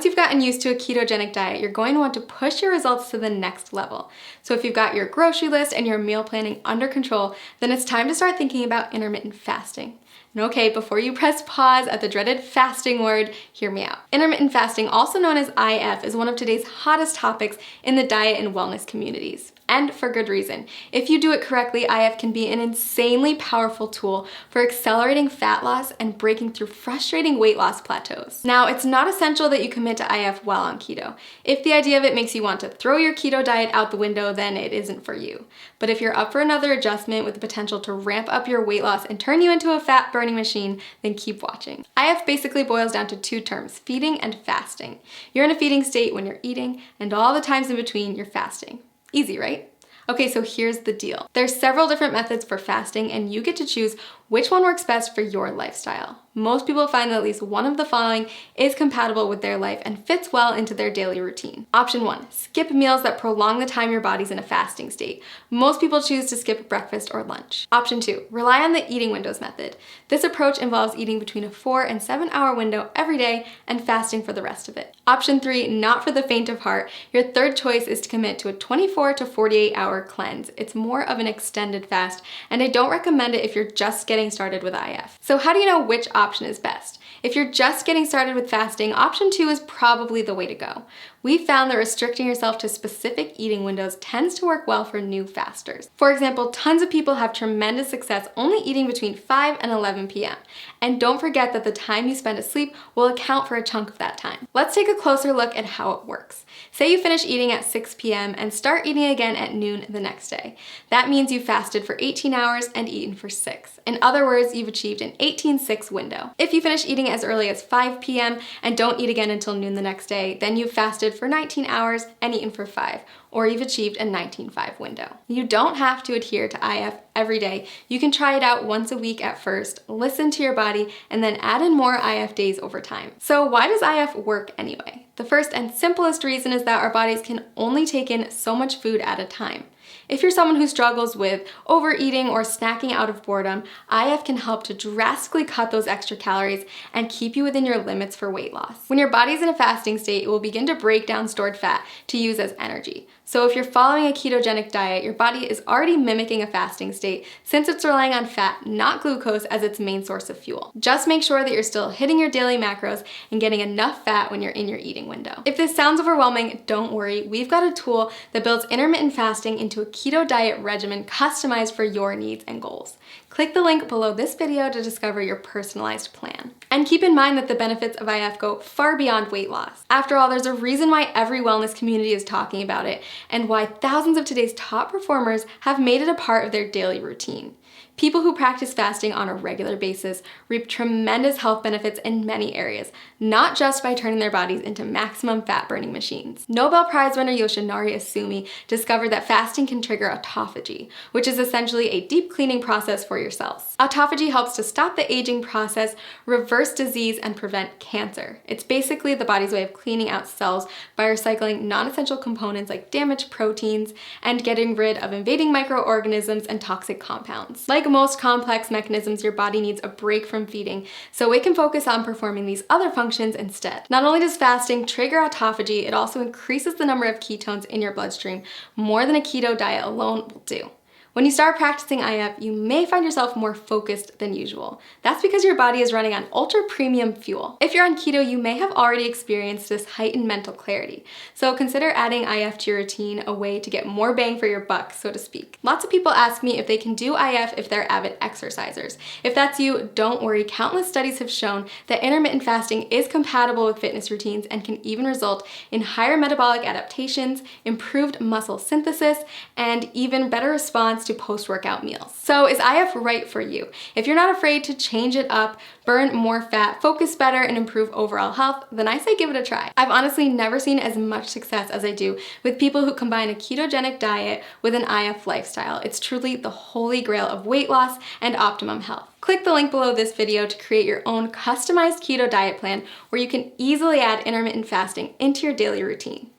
Once you've gotten used to a ketogenic diet, you're going to want to push your results to the next level. So if you've got your grocery list and your meal planning under control, then it's time to start thinking about intermittent fasting. And okay, before you press pause at the dreaded fasting word, hear me out. Intermittent fasting, also known as IF, is one of today's hottest topics in the diet and wellness communities. And for good reason. If you do it correctly, IF can be an insanely powerful tool for accelerating fat loss and breaking through frustrating weight loss plateaus. Now, it's not essential that you commit to IF while on keto. If the idea of it makes you want to throw your keto diet out the window, then it isn't for you. But if you're up for another adjustment with the potential to ramp up your weight loss and turn you into a fat burning machine, then keep watching. IF basically boils down to two terms, feeding and fasting. You're in a feeding state when you're eating, and all the times in between you're fasting. Easy, right? Okay, so here's the deal. There's several different methods for fasting, and you get to choose which one works best for your lifestyle. Most people find that at least one of the following is compatible with their life and fits well into their daily routine. Option 1, skip meals that prolong the time your body's in a fasting state. Most people choose to skip breakfast or lunch. Option 2, rely on the eating windows method. This approach involves eating between a 4 and 7 hour window every day and fasting for the rest of it. Option 3, not for the faint of heart. Your third choice is to commit to a 24 to 48 hour cleanse. It's more of an extended fast, and I don't recommend it if you're just getting started with IF. So how do you know which option is best? If you're just getting started with fasting, option 2 is probably the way to go. We found that restricting yourself to specific eating windows tends to work well for new fasters. For example, tons of people have tremendous success only eating between 5 and 11 p.m. And don't forget that the time you spend asleep will account for a chunk of that time. Let's take a closer look at how it works. Say you finish eating at 6 p.m. and start eating again at noon the next day. That means you fasted for 18 hours and eaten for 6. In other words, you've achieved an 18-6 window. If you finish eating as early as 5 p.m. and don't eat again until noon the next day, then you've fasted for 19 hours and eaten for 5, or you've achieved a 19-5 window. You don't have to adhere to IF every day. You can try it out once a week at first, listen to your body, and then add in more IF days over time. So why does IF work anyway? The first and simplest reason is that our bodies can only take in so much food at a time. If you're someone who struggles with overeating or snacking out of boredom, IF can help to drastically cut those extra calories and keep you within your limits for weight loss. When your body's in a fasting state, it will begin to break down stored fat to use as energy. So if you're following a ketogenic diet, your body is already mimicking a fasting state since it's relying on fat, not glucose, as its main source of fuel. Just make sure that you're still hitting your daily macros and getting enough fat when you're in your eating window. If this sounds overwhelming, don't worry. We've got a tool that builds intermittent fasting into a keto diet regimen customized for your needs and goals. Click the link below this video to discover your personalized plan. And keep in mind that the benefits of IF go far beyond weight loss. After all, there's a reason why every wellness community is talking about it, and why thousands of today's top performers have made it a part of their daily routine. People who practice fasting on a regular basis reap tremendous health benefits in many areas, not just by turning their bodies into maximum fat-burning machines. Nobel Prize winner Yoshinari Asumi discovered that fasting can trigger autophagy, which is essentially a deep cleaning process for your cells. Autophagy helps to stop the aging process, reverse disease, and prevent cancer. It's basically the body's way of cleaning out cells by recycling non-essential components like damaged proteins and getting rid of invading microorganisms and toxic compounds. Like most complex mechanisms, your body needs a break from feeding, so it can focus on performing these other functions instead. Not only does fasting trigger autophagy, it also increases the number of ketones in your bloodstream more than a keto diet alone will do. When you start practicing IF, you may find yourself more focused than usual. That's because your body is running on ultra premium fuel. If you're on keto, you may have already experienced this heightened mental clarity. So consider adding IF to your routine, a way to get more bang for your buck, so to speak. Lots of people ask me if they can do IF if they're avid exercisers. If that's you, don't worry. Countless studies have shown that intermittent fasting is compatible with fitness routines and can even result in higher metabolic adaptations, improved muscle synthesis, and even better response to post-workout meals. So is IF right for you? If you're not afraid to change it up, burn more fat, focus better, and improve overall health, then I say give it a try. I've honestly never seen as much success as I do with people who combine a ketogenic diet with an IF lifestyle. It's truly the holy grail of weight loss and optimum health. Click the link below this video to create your own customized keto diet plan where you can easily add intermittent fasting into your daily routine.